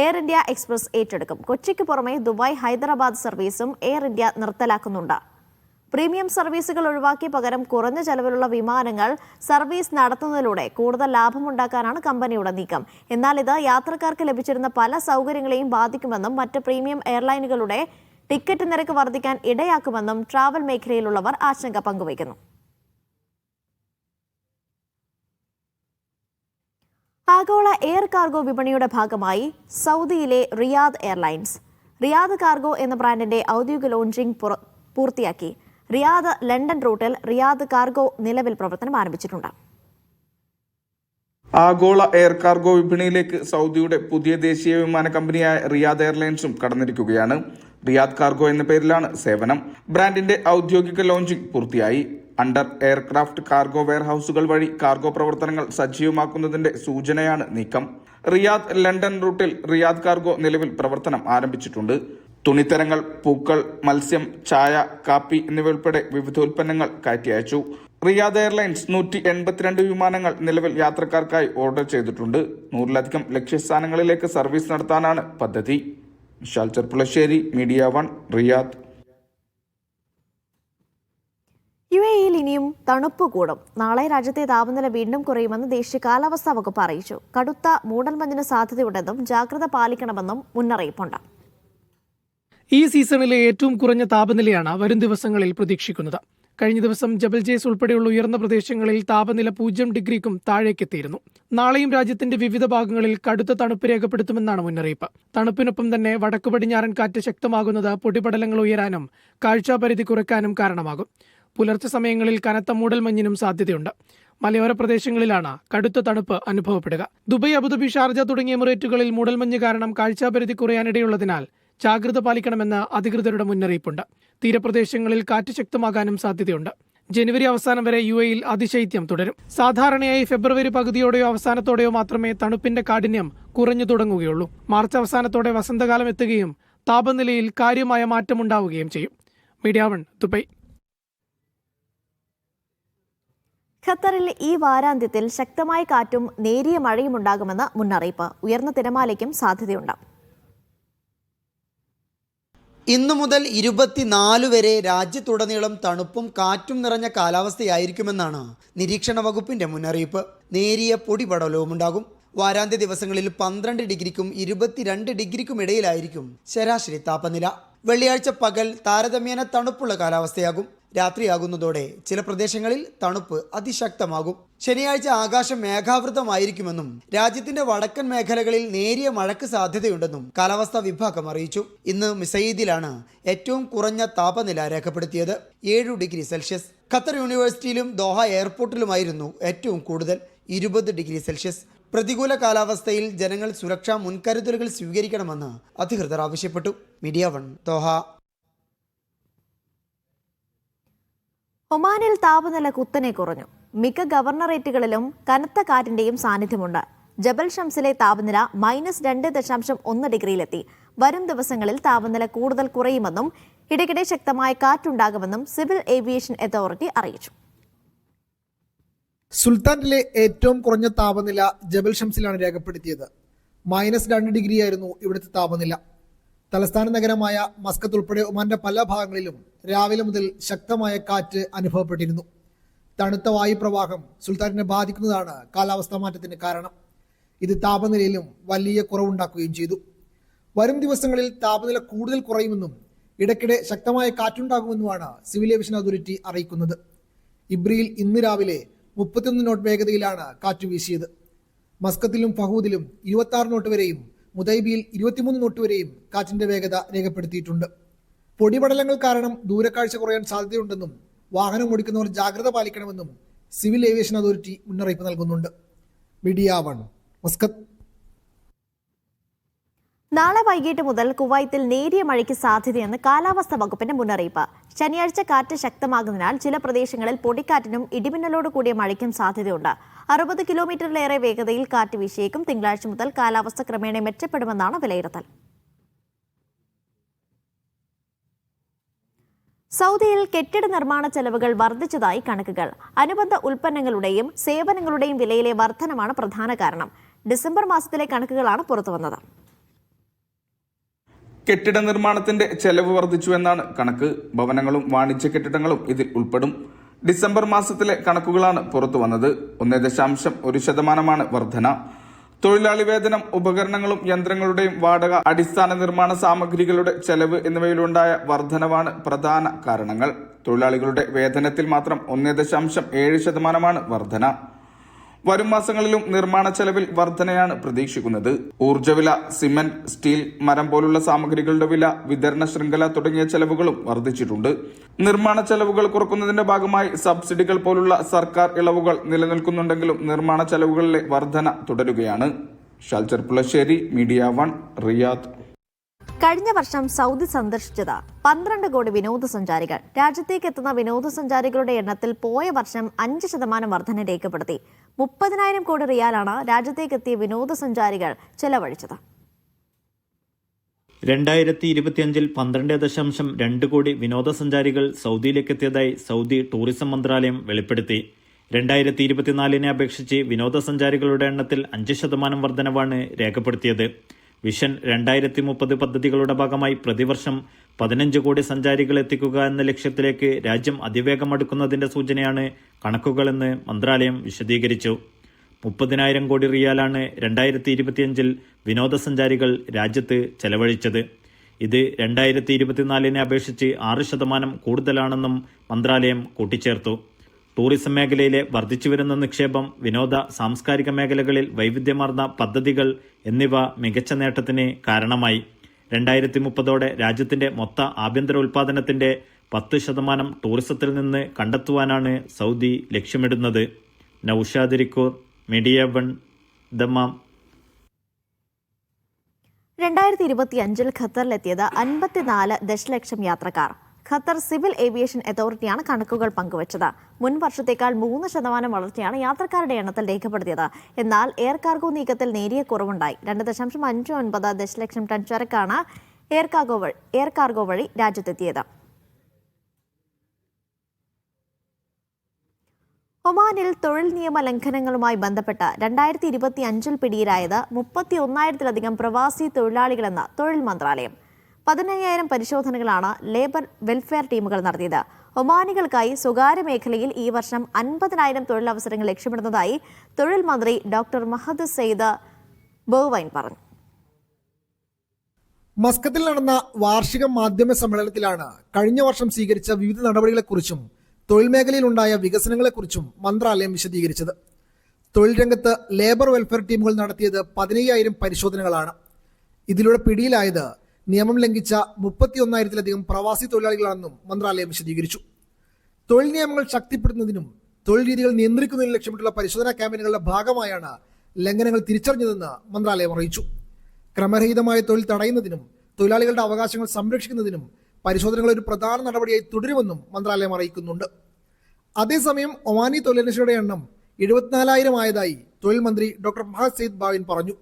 എയർ ഇന്ത്യ എക്സ്പ്രസ് ഏറ്റെടുക്കും. കൊച്ചിക്ക് പുറമെ ദുബായ് ഹൈദരാബാദ് സർവീസും എയർ ഇന്ത്യ നിർത്തലാക്കുന്നുണ്ട്. പ്രീമിയം സർവീസുകൾ ഒഴിവാക്കി പകരം കുറഞ്ഞ ചെലവിലുള്ള വിമാനങ്ങൾ സർവീസ് നടത്തുന്നതിലൂടെ കൂടുതൽ ലാഭമുണ്ടാക്കാനാണ് കമ്പനിയുടെ നീക്കം. എന്നാൽ ഇത് യാത്രക്കാർക്ക് ലഭിച്ചിരുന്ന പല സൗകര്യങ്ങളെയും ബാധിക്കുമെന്നും മറ്റ് പ്രീമിയം എയർലൈനുകളുടെ ടിക്കറ്റ് നിരക്ക് വർദ്ധിക്കാൻ ഇടയാക്കുമെന്നും ട്രാവൽ മേഖലയിലുള്ളവർ ആശങ്ക പങ്കുവയ്ക്കുന്നു. ആഗോള എയർ കാർഗോ വിപണിയുടെ ഭാഗമായി സൗദിയിലെ റിയാദ് എയർലൈൻസ് റിയാദ് കാർഗോ എന്ന ബ്രാൻഡിന്റെ ഔദ്യോഗിക ലോഞ്ചിംഗ് പൂർത്തിയാക്കി. റിയാദ് ലണ്ടൻ റൂട്ടിൽ റിയാദ് കാർഗോ നിലവിൽ പ്രവർത്തനം ആരംഭിച്ചിട്ടുണ്ട്.
ആഗോള എയർ കാർഗോ വിപണിയിലേക്ക് സൗദിയുടെ പുതിയ ദേശീയ വിമാന കമ്പനിയായ റിയാദ് എയർലൈൻസും കടന്നിരിക്കുകയാണ്. റിയാദ് കാർഗോ എന്ന പേരിലാണ് സേവനം. ബ്രാൻഡിന്റെ ഔദ്യോഗിക ലോഞ്ചിംഗ് പൂർത്തിയായി. അണ്ടർ എയർക്രാഫ്റ്റ് കാർഗോ വെയർഹൌസുകൾ വഴി കാർഗോ പ്രവർത്തനങ്ങൾ സജീവമാക്കുന്നതിന്റെ സൂചനയാണ് നീക്കം. റിയാദ് ലണ്ടൻ റൂട്ടിൽ റിയാദ് കാർഗോ നിലവിൽ പ്രവർത്തനം ആരംഭിച്ചിട്ടുണ്ട്. തുണിത്തരങ്ങൾ, പൂക്കൾ, മത്സ്യം, ചായ, കാപ്പി എന്നിവയുൾപ്പെടെ വിവിധ ഉൽപ്പന്നങ്ങൾ കയറ്റി അയച്ചു. റിയാദ് എയർലൈൻസ് 182 വിമാനങ്ങൾ നിലവിൽ യാത്രക്കാർക്കായി ഓർഡർ ചെയ്തിട്ടുണ്ട്. 100-ലധികം ലക്ഷ്യസ്ഥാനങ്ങളിലേക്ക് സർവീസ് നടത്താനാണ് പദ്ധതി. Vishal Cherpulassery, media 1, Riyadh.
UAE-യിൽ ഇനിയും തണുപ്പ് കൂടും. നാളെ രാജ്യത്തെ താപനില വീണ്ടും കുറയുമെന്ന് ദേശീയ കാലാവസ്ഥാ വകുപ്പ് അറിയിച്ചു. കടുത്ത മൂടൽമഞ്ഞിന് സാധ്യതയുണ്ടെന്നും ജാഗ്രത പാലിക്കണമെന്നും മുന്നറിയിപ്പുണ്ട്.
ഈ സീസണിലെ ഏറ്റവും കുറഞ്ഞ താപനിലയാണ് വരും ദിവസങ്ങളിൽ പ്രതീക്ഷിക്കുന്നത്. കഴിഞ്ഞ ദിവസം ജബൽ ജേസ് ഉൾപ്പെടെയുള്ള ഉയർന്ന പ്രദേശങ്ങളിൽ താപനില 0 ഡിഗ്രിക്കും താഴേക്കെത്തിയിരുന്നു. നാളെയും രാജ്യത്തിന്റെ വിവിധ ഭാഗങ്ങളിൽ കടുത്ത തണുപ്പ് രേഖപ്പെടുത്തുമെന്നാണ് മുന്നറിയിപ്പ്. തണുപ്പിനൊപ്പം തന്നെ വടക്കു പടിഞ്ഞാറൻ കാറ്റ് ശക്തമാകുന്നത് പൊടിപടലങ്ങൾ ഉയരാനും കാഴ്ചാപരിധി കുറയ്ക്കാനും കാരണമാകും. പുലർച്ചെ സമയങ്ങളിൽ കനത്ത മൂടൽമഞ്ഞിനും സാധ്യതയുണ്ട്. മലയോര പ്രദേശങ്ങളിലാണ് കടുത്ത തണുപ്പ് അനുഭവപ്പെടുക. ദുബായ്, അബുദാബി, ഷാർജ തുടങ്ങിയ എമിറേറ്റുകളിൽ മൂടൽമഞ്ഞ് കാരണം കാഴ്ചാപരിധി കുറയാനിടയുള്ളതിനാൽ ജാഗ്രത പാലിക്കണമെന്ന് അധികൃതരുടെ മുന്നറിയിപ്പുണ്ട്. തീരപ്രദേശങ്ങളിൽ കാറ്റ് ശക്തമാകാനും സാധ്യതയുണ്ട്. ജനുവരി അവസാനം വരെ UAE-യിൽ അതിശൈത്യം തുടരും. സാധാരണയായി ഫെബ്രുവരി പകുതിയോടെയോ അവസാനത്തോടെയോ മാത്രമേ തണുപ്പിന്റെ കാഠിന്യം കുറഞ്ഞു തുടങ്ങുകയുള്ളൂ. മാർച്ച് അവസാനത്തോടെ വസന്തകാലം എത്തുകയും താപനിലയിൽ കാര്യമായ മാറ്റമുണ്ടാവുകയും ചെയ്യും. Media 1, Dubai.
ഖത്തറിൽ ഈ വാരാന്ത്യത്തിൽ ശക്തമായ കാറ്റും നേരിയ മഴയും ഉണ്ടാകുമെന്ന് മുന്നറിയിപ്പ്. ഉയർന്ന തിരമാലയ്ക്കും സാധ്യതയുണ്ട്.
ഇന്നു മുതൽ 24 വരെ രാജ്യത്തുടനീളം തണുപ്പും കാറ്റും നിറഞ്ഞ കാലാവസ്ഥയായിരിക്കുമെന്നാണ് നിരീക്ഷണ വകുപ്പിന്റെ മുന്നറിയിപ്പ്. നേരിയ പൊടിപടലവും ഉണ്ടാകും. വാരാന്ത്യ ദിവസങ്ങളിൽ 12 ഡിഗ്രിക്കും 22 ഡിഗ്രിക്കും ഇടയിലായിരിക്കും ശരാശരി താപനില. വെള്ളിയാഴ്ച പകൽ താരതമ്യേന തണുപ്പുള്ള കാലാവസ്ഥയാകും. രാത്രിയാകുന്നതോടെ ചില പ്രദേശങ്ങളിൽ തണുപ്പ് അതിശക്തമാകും. ശനിയാഴ്ച ആകാശം മേഘാവൃതമായിരിക്കുമെന്നും രാജ്യത്തിന്റെ വടക്കൻ മേഖലകളിൽ നേരിയ മഴയ്ക്ക് സാധ്യതയുണ്ടെന്നും കാലാവസ്ഥാ വിഭാഗം അറിയിച്ചു. ഇന്ന് മിസൈദിലാണ് ഏറ്റവും കുറഞ്ഞ താപനില രേഖപ്പെടുത്തിയത്, 7 ഡിഗ്രി സെൽഷ്യസ്. ഖത്തർ യൂണിവേഴ്സിറ്റിയിലും ദോഹ എയർപോർട്ടിലുമായിരുന്നു ഏറ്റവും കൂടുതൽ, 20 ഡിഗ്രി സെൽഷ്യസ്. പ്രതികൂല കാലാവസ്ഥയിൽ ജനങ്ങൾ സുരക്ഷാ മുൻകരുതലുകൾ സ്വീകരിക്കണമെന്ന് അധികൃതർ ആവശ്യപ്പെട്ടു. Media 1, Doha.
ഒമാനിൽ താപനില കുത്തനെ കുറഞ്ഞു. മിക്ക ഗവർണറേറ്റുകളിലും കനത്ത കാറ്റിന്റെയും സാന്നിധ്യമുണ്ട്. ജബൽ ഷംസിലെ താപനില -2.1 ഡിഗ്രിയിലെത്തി. വരും ദിവസങ്ങളിൽ താപനില കൂടുതൽ കുറയുമെന്നും ഇടയ്ക്കിടെ ശക്തമായ കാറ്റുണ്ടാകുമെന്നും സിവിൽ ഏവിയേഷൻ അതോറിറ്റി അറിയിച്ചു.
സുൽത്താനിലെ ഏറ്റവും കുറഞ്ഞ താപനില ജബൽ ഷംസിലാണ് രേഖപ്പെടുത്തിയത്. -2 ഡിഗ്രിയായിരുന്നു ഇവിടുത്തെ താപനില. തലസ്ഥാന നഗരമായ മസ്കത്ത് ഉൾപ്പെടെ ഒമാന്റെ പല ഭാഗങ്ങളിലും രാവിലെ മുതൽ ശക്തമായ കാറ്റ് അനുഭവപ്പെട്ടിരുന്നു. തണുത്ത വായുപ്രവാഹം സുൽത്താനിനെ ബാധിക്കുന്നതാണ് കാലാവസ്ഥാ മാറ്റത്തിന് കാരണം. ഇത് താപനിലയിലും വലിയ കുറവുണ്ടാക്കുകയും ചെയ്തു. വരും ദിവസങ്ങളിൽ താപനില കൂടുതൽ കുറയുമെന്നും ഇടയ്ക്കിടെ ശക്തമായ കാറ്റുണ്ടാകുമെന്നുമാണ് സിവിൽ ഏവിയേഷൻ അതോറിറ്റി അറിയിക്കുന്നത്. ഇബ്രിയിൽ ഇന്ന് രാവിലെ 31 നോട്ട് വേഗതയിലാണ് കാറ്റ് വീശിയത്. മസ്കത്തിലും ഫഹൂദിലും 26 നോട്ട് വരെയും മുദൈബിയിൽ 23 നോട്ട് വരെയും കാറ്റിന്റെ വേഗത രേഖപ്പെടുത്തിയിട്ടുണ്ട്. പൊടിപടലങ്ങൾ കാരണം ദൂരക്കാഴ്ച കുറയാൻ സാധ്യതയുണ്ടെന്നും വാഹനം ഓടിക്കുന്നവർ ജാഗ്രത പാലിക്കണമെന്നും സിവിൽ ഏവിയേഷൻ അതോറിറ്റി മുന്നറിയിപ്പ് നൽകുന്നുണ്ട്. Media 1 Muscat.
നാളെ വൈകിട്ട് മുതൽ കുവൈത്തിൽ നേരിയ മഴയ്ക്ക് സാധ്യതയെന്ന് കാലാവസ്ഥാ വകുപ്പിന്റെ മുന്നറിയിപ്പ്. ശനിയാഴ്ച കാറ്റ് ശക്തമാകുന്നതിനാൽ ചില പ്രദേശങ്ങളിൽ പൊടിക്കാറ്റിനും ഇടിമിന്നലോട് കൂടിയ മഴയ്ക്കും സാധ്യതയുണ്ട്. 60 കിലോമീറ്ററിലേറെ വേഗതയിൽ കാറ്റ് വീശിയേക്കും. തിങ്കളാഴ്ച മുതൽ കാലാവസ്ഥ ക്രമേണ മെച്ചപ്പെടുമെന്നാണ് വിലയിരുത്തൽ. സൗദിയിൽ കെട്ടിട നിർമ്മാണ ചെലവുകൾ വർദ്ധിച്ചതായി കണക്കുകൾ. അനുബന്ധ ഉൽപ്പന്നങ്ങളുടെയും സേവനങ്ങളുടെയും വിലയിലെ വർധനമാണ് പ്രധാന കാരണം. ഡിസംബർ മാസത്തിലെ കണക്കുകളാണ് പുറത്തുവന്നത്.
കെട്ടിട നിർമ്മാണത്തിന്റെ ചെലവ് വർദ്ധിച്ചുവെന്നാണ് കണക്ക്. ഭവനങ്ങളും വാണിജ്യ കെട്ടിടങ്ങളും ഇതിൽ ഉൾപ്പെടും. ഡിസംബർ മാസത്തിലെ കണക്കുകളാണ് പുറത്തു വന്നത്. 1.1% വർധന. തൊഴിലാളി വേതനം, ഉപകരണങ്ങളും യന്ത്രങ്ങളുടെയും വാടക, അടിസ്ഥാന നിർമ്മാണ സാമഗ്രികളുടെ ചെലവ് എന്നിവയിലുണ്ടായ വർധനവാണ് പ്രധാന കാരണങ്ങൾ. തൊഴിലാളികളുടെ വേതനത്തിൽ മാത്രം 1.7% വർധന. വരും മാസങ്ങളിലും നിർമ്മാണ ചെലവിൽ വർധനയാണ് പ്രതീക്ഷിക്കുന്നത്. ഊർജ്ജവില, സിമന്റ്, സ്റ്റീൽ, മരം പോലുള്ള സാമഗ്രികളുടെ വില, വിതരണ ശൃംഖല തുടങ്ങിയ ചെലവുകളും വർദ്ധിച്ചിട്ടുണ്ട്. നിർമ്മാണ ചെലവുകൾ കുറക്കുന്നതിന്റെ ഭാഗമായി സബ്സിഡികൾ പോലുള്ള സർക്കാർ ഇളവുകൾ നിലനിൽക്കുന്നുണ്ടെങ്കിലും നിർമ്മാണ ചെലവുകളിലെ വർധന തുടരുകയാണ്. ഷാൽച്ചർ പുളശ്ശേരി, മീഡിയ 1, റിയാദ്.
കഴിഞ്ഞ വർഷം സൗദി സന്ദർശിച്ചത് 12 കോടി വിനോദസഞ്ചാരികൾ. രാജ്യത്തേക്ക് എത്തുന്ന വിനോദസഞ്ചാരികളുടെ എണ്ണത്തിൽ പോയ വർഷം 5% വർധന രേഖപ്പെടുത്തി. 30,000 കോടി റിയാലാണ് രാജ്യത്തേക്കെത്തിയ വിനോദസഞ്ചാരികൾ ചെലവഴിച്ചത്.
2025 12.2 കോടി വിനോദസഞ്ചാരികൾ സൗദിയിലേക്കെത്തിയതായി സൗദി ടൂറിസം മന്ത്രാലയം വെളിപ്പെടുത്തി. 2024 അപേക്ഷിച്ച് വിനോദസഞ്ചാരികളുടെ എണ്ണത്തിൽ 5% വർധനവാണ് രേഖപ്പെടുത്തിയത്. വിഷൻ 2030 പദ്ധതികളുടെ ഭാഗമായി പ്രതിവർഷം 15 കോടി സഞ്ചാരികൾ എത്തിക്കുക എന്ന ലക്ഷ്യത്തിലേക്ക് രാജ്യം അതിവേഗം അടുക്കുന്നതിന്റെ സൂചനയാണ് കണക്കുകളെന്ന് മന്ത്രാലയം വിശദീകരിച്ചു. 30,000 കോടി റിയാലാണ് 2025 വിനോദസഞ്ചാരികൾ രാജ്യത്ത് ചെലവഴിച്ചത്. ഇത് 2024 അപേക്ഷിച്ച് 6% കൂടുതലാണെന്നും മന്ത്രാലയം കൂട്ടിച്ചേർത്തു. ടൂറിസം മേഖലയിലെ വർദ്ധിച്ചുവരുന്ന നിക്ഷേപം, വിനോദ സാംസ്കാരിക മേഖലകളിൽ വൈവിധ്യമാർന്ന പദ്ധതികൾ എന്നിവ മികച്ച നേട്ടത്തിന് കാരണമായി. 2030 രാജ്യത്തിന്റെ മൊത്ത ആഭ്യന്തര ഉൽപാദനത്തിന്റെ 10% ടൂറിസത്തിൽ നിന്ന് കണ്ടെത്തുവാനാണ് സൗദി ലക്ഷ്യമിടുന്നത്. Naushad Rikkur, media 1, Dammam.
2025 ഖത്തറിലെത്തിയത് 54 ദശലക്ഷം യാത്രക്കാർ. ഖത്തർ സിവിൽ ഏവിയേഷൻ അതോറിറ്റിയാണ് കണക്കുകൾ പങ്കുവച്ചത്. മുൻ വർഷത്തേക്കാൾ 3% വളർച്ചയാണ് യാത്രക്കാരുടെ എണ്ണത്തിൽ രേഖപ്പെടുത്തിയത്. എന്നാൽ എയർ കാർഗോ നീക്കത്തിൽ നേരിയ കുറവുണ്ടായി. 2.59 ദശലക്ഷം ടൺ ചരക്കാണ് എയർ കാർഗോ വഴി രാജ്യത്തെത്തിയത്. ഒമാനിൽ തൊഴിൽ നിയമ ലംഘനങ്ങളുമായി ബന്ധപ്പെട്ട് 2025 പിടിയിലായത് 31,000-ലധികം പ്രവാസി തൊഴിലാളികളെന്ന് തൊഴിൽ മന്ത്രാലയം. 15,000 പരിശോധനകളാണ് ലേബർ വെൽഫെയർ ടീമുകൾ നടത്തിയത്. ഒമാനികൾക്കായി സ്വകാര്യ മേഖലയിൽ ഈ വർഷം 50,000 തൊഴിലവസരങ്ങൾ ലക്ഷ്യമിടുന്നതായി തൊഴിൽ മന്ത്രി ഡോക്ടർ മഹദ് സെയ്ദ് ബോവൈൻ പറഞ്ഞു.
മസ്കത്തിൽ നടന്ന വാർഷിക മാധ്യമ സമ്മേളനത്തിലാണ് കഴിഞ്ഞ വർഷം സ്വീകരിച്ച വിവിധ നടപടികളെക്കുറിച്ചും തൊഴിൽ മേഖലയിലുണ്ടായ വികസനങ്ങളെക്കുറിച്ചും മന്ത്രാലയം വിശദീകരിച്ചത്. തൊഴിൽ രംഗത്ത് ലേബർ വെൽഫെയർ ടീമുകൾ നടത്തിയത് 15,000 പരിശോധനകളാണ്. ഇതിലൂടെ പിടിയിലായത് നിയമം ലംഘിച്ച 31,000-ലധികം പ്രവാസി തൊഴിലാളികളാണെന്നും മന്ത്രാലയം വിശദീകരിച്ചു. തൊഴിൽ നിയമങ്ങൾ ശക്തിപ്പെടുത്തുന്നതിനും തൊഴിൽ രീതികൾ നിയന്ത്രിക്കുന്നതിനും ലക്ഷ്യമിട്ടുള്ള പരിശോധനാ ക്യാമ്പയിനുകളുടെ ഭാഗമായാണ് ലംഘനങ്ങൾ തിരിച്ചറിഞ്ഞതെന്ന് മന്ത്രാലയം അറിയിച്ചു. ക്രമരഹിതമായ തൊഴിൽ തടയുന്നതിനും തൊഴിലാളികളുടെ അവകാശങ്ങൾ സംരക്ഷിക്കുന്നതിനും പരിശോധനകൾ ഒരു പ്രധാന നടപടിയായി തുടരുമെന്നും മന്ത്രാലയം അറിയിക്കുന്നുണ്ട്. അതേസമയം ഒമാനി തൊഴിലന്വേഷകരുടെ എണ്ണം 74,000 ആയതായി തൊഴിൽ മന്ത്രി ഡോക്ടർ മഹദ് സെയ്ദ് ബോവൈൻ പറഞ്ഞു.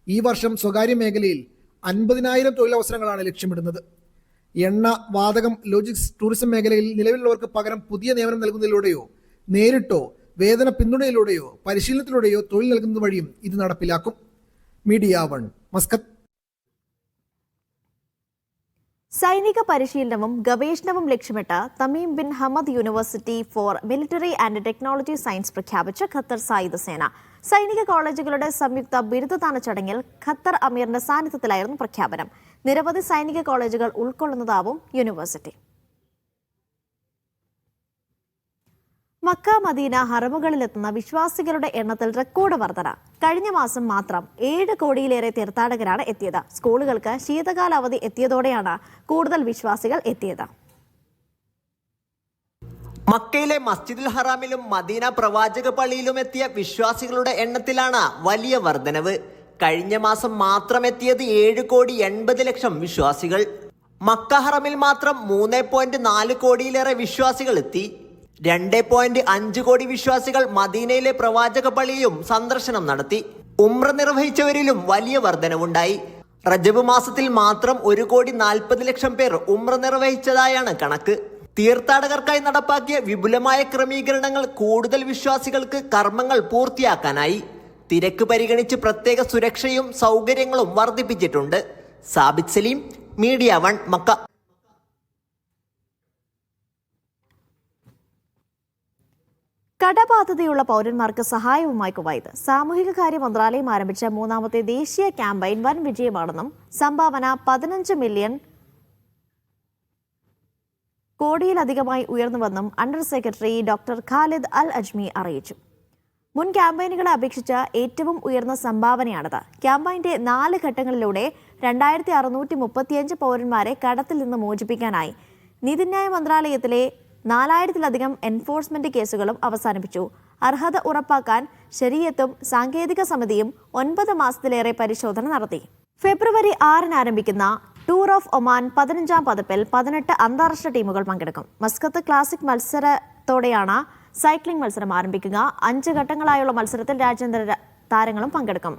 ഈ വർഷം സ്വകാര്യ മേഖലയിൽ 50,000 തൊഴിലവസരങ്ങളാണ് ലക്ഷ്യമിടുന്നത്. എണ്ണ, വാതകം, ലോജിസ്റ്റിക്സ്, ടൂറിസം മേഖലയിൽ നിലവിലുള്ളവർക്ക് പകരം പുതിയ നിയമനം നൽകുന്നതിലൂടെയോ നേരിട്ടോ വേതന പിന്തുണയിലൂടെയോ പരിശീലനത്തിലൂടെയോ തൊഴിൽ നൽകുന്നത് വഴിയും ഇത് നടപ്പിലാക്കും. Media 1, Muscat.
സൈനിക പരിശീലനവും ഗവേഷണവും ലക്ഷ്യമിട്ട് Tamim bin Hamad university four military and technology science പ്രഖ്യാപിച്ച ഖത്തർ സായുധ സേന. സൈനിക കോളേജുകളുടെ സംയുക്ത ബിരുദദാന ചടങ്ങിൽ ഖത്തർ അമീറിന്റെ സാന്നിധ്യത്തിലായിരുന്നു പ്രഖ്യാപനം. നിരവധി സൈനിക കോളേജുകൾ ഉൾക്കൊള്ളുന്നതാവും യൂണിവേഴ്സിറ്റി. മക്ക മദീന ഹറമുകളിലെത്തുന്ന വിശ്വാസികളുടെ എണ്ണത്തിൽ റെക്കോർഡ് വർധന. കഴിഞ്ഞ മാസം മാത്രം 7 കോടിയിലേറെ തീർത്ഥാടകരാണ് എത്തിയത്. സ്കൂളുകൾക്ക് ശീതകാല അവധി എത്തിയതോടെയാണ് കൂടുതൽ വിശ്വാസികൾ എത്തിയത്.
മക്കയിലെ മസ്ജിദുൽ ഹറാമിലും മദീന പ്രവാചക പള്ളിയിലും എത്തിയ വിശ്വാസികളുടെ എണ്ണത്തിലാണ് വലിയ വർധനവ്. കഴിഞ്ഞ മാസം മാത്രം എത്തിയത് 7,80,00,000 വിശ്വാസികൾ. മക്ക ഹറമിൽ മാത്രം 3.4 കോടിയിലേറെ വിശ്വാസികൾ എത്തി. 2.5 കോടി വിശ്വാസികൾ മദീനയിലെ പ്രവാചക പള്ളിയും സന്ദർശനം നടത്തി. ഉംറ നിർവഹിച്ചവരിലും വലിയ വർധനവുണ്ടായി. റജബ് മാസത്തിൽ മാത്രം 1,40,00,000 പേർ ഉംറ നിർവഹിച്ചതായാണ് കണക്ക്. തീർത്ഥാടകർക്കായി നടപ്പാക്കിയ വിപുലമായ ക്രമീകരണങ്ങൾ കൂടുതൽ വിശ്വാസികൾക്ക് കർമ്മങ്ങൾ പൂർത്തിയാക്കാനായി. തിരക്ക് പരിഗണിച്ച് പ്രത്യേക സുരക്ഷയും സൗകര്യങ്ങളും വർദ്ധിപ്പിച്ചിട്ടുണ്ട്. Sabith Saleem, media 1, Mecca.
കടബാധ്യതയുള്ള പൗരന്മാർക്ക് സഹായവുമായി കുവൈത്ത്. സാമൂഹിക കാര്യ മന്ത്രാലയം ആരംഭിച്ച 3ാമത്തെ ദേശീയ ക്യാമ്പയിൻ വൻ വിജയമാണെന്നും സംഭാവന 15 മില്യൺ കോടിയിലധികമായി ഉയർന്നുവെന്നും under secretary doctor Khalid Al Ajmi അറിയിച്ചു. മുൻ ക്യാമ്പയിനുകളെ അപേക്ഷിച്ച് ഏറ്റവും ഉയർന്ന സംഭാവനയാണിത്. ക്യാമ്പയിന്റെ 4 ഘട്ടങ്ങളിലൂടെ 2635 പൗരന്മാരെ കടത്തിൽ നിന്ന് മോചിപ്പിക്കാനായി. നീതിന്യായ മന്ത്രാലയത്തിലെ 4000-ലധികം എൻഫോഴ്സ്മെന്റ് കേസുകളും അവസാനിപ്പിച്ചു. അർഹത ഉറപ്പാക്കാൻ ശരീഅത്തും സാങ്കേതിക സമിതിയും 9 മാസത്തിലേറെ പരിശോധന നടത്തി. ഫെബ്രുവരി 6-ന് ആരംഭിക്കുന്ന ടൂർ ഓഫ് ഒമാൻ 15ാം പതിപ്പിൽ 18 അന്താരാഷ്ട്ര ടീമുകൾ പങ്കെടുക്കും. മസ്കത്ത് ക്ലാസിക് മത്സരത്തോടെയാണ് സൈക്ലിംഗ് മത്സരം ആരംഭിക്കുക. 5 ഘട്ടങ്ങളായുള്ള മത്സരത്തിൽ രാജ്യാന്തര താരങ്ങളും പങ്കെടുക്കും.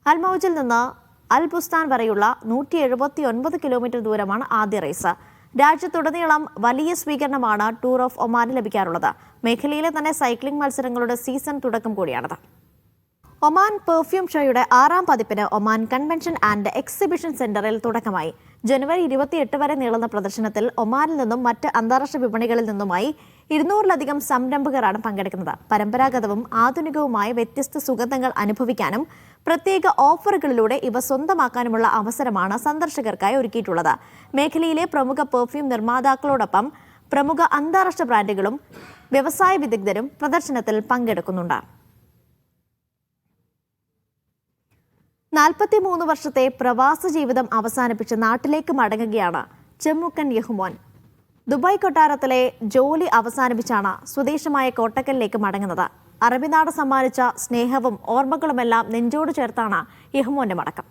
അൽമൗജിൽ നിന്ന് അൽ ബുസ്താൻ വരെയുള്ള 179 കിലോമീറ്റർ ദൂരമാണ് ആദ്യ റേസ്. രാജ്യത്തുടനീളം വലിയ സ്വീകരണമാണ് ടൂർ ഓഫ് ഒമാന് ലഭിക്കാറുള്ളത്. മേഖലയിലെ തന്നെ സൈക്ലിംഗ് മത്സരങ്ങളുടെ സീസൺ തുടക്കം കൂടിയാണത്. ഒമാൻ പെർഫ്യൂം ഷോയുടെ 6ാം പതിപ്പിന് ഒമാൻ കൺവെൻഷൻ ആൻഡ് എക്സിബിഷൻ സെന്ററിൽ തുടക്കമായി. ജനുവരി 28 വരെ നീളുന്ന പ്രദർശനത്തിൽ ഒമാനിൽ നിന്നും മറ്റ് അന്താരാഷ്ട്ര വിപണികളിൽ നിന്നുമായി 200-ലധികം സംരംഭകരാണ് പങ്കെടുക്കുന്നത്. പരമ്പരാഗതവും ആധുനികവുമായ വ്യത്യസ്ത സുഗന്ധങ്ങൾ അനുഭവിക്കാനും പ്രത്യേക ഓഫറുകളിലൂടെ ഇവ സ്വന്തമാക്കാനുമുള്ള അവസരമാണ് സന്ദർശകർക്കായി ഒരുക്കിയിട്ടുള്ളത്. മേഖലയിലെ പ്രമുഖ പെർഫ്യൂം നിർമ്മാതാക്കളോടൊപ്പം പ്രമുഖ അന്താരാഷ്ട്ര ബ്രാൻഡുകളും വ്യവസായ വിദഗ്ധരും പ്രദർശനത്തിൽ പങ്കെടുക്കുന്നുണ്ട്. 43 വർഷത്തെ പ്രവാസ ജീവിതം അവസാനിപ്പിച്ച് നാട്ടിലേക്ക് മടങ്ങുകയാണ് ചെമ്മുക്കൻ യഹ്മോൻ. ദുബായ് കൊട്ടാരത്തിലെ ജോലി അവസാനിപ്പിച്ചാണ് സ്വദേശമായ കോട്ടക്കലിലേക്ക് മടങ്ങുന്നത്. അറബിനാട് സമ്മാനിച്ച സ്നേഹവും ഓർമ്മകളുമെല്ലാം നെഞ്ചോട് ചേർത്താണ് യഹ്മോന്റെ മടക്കം.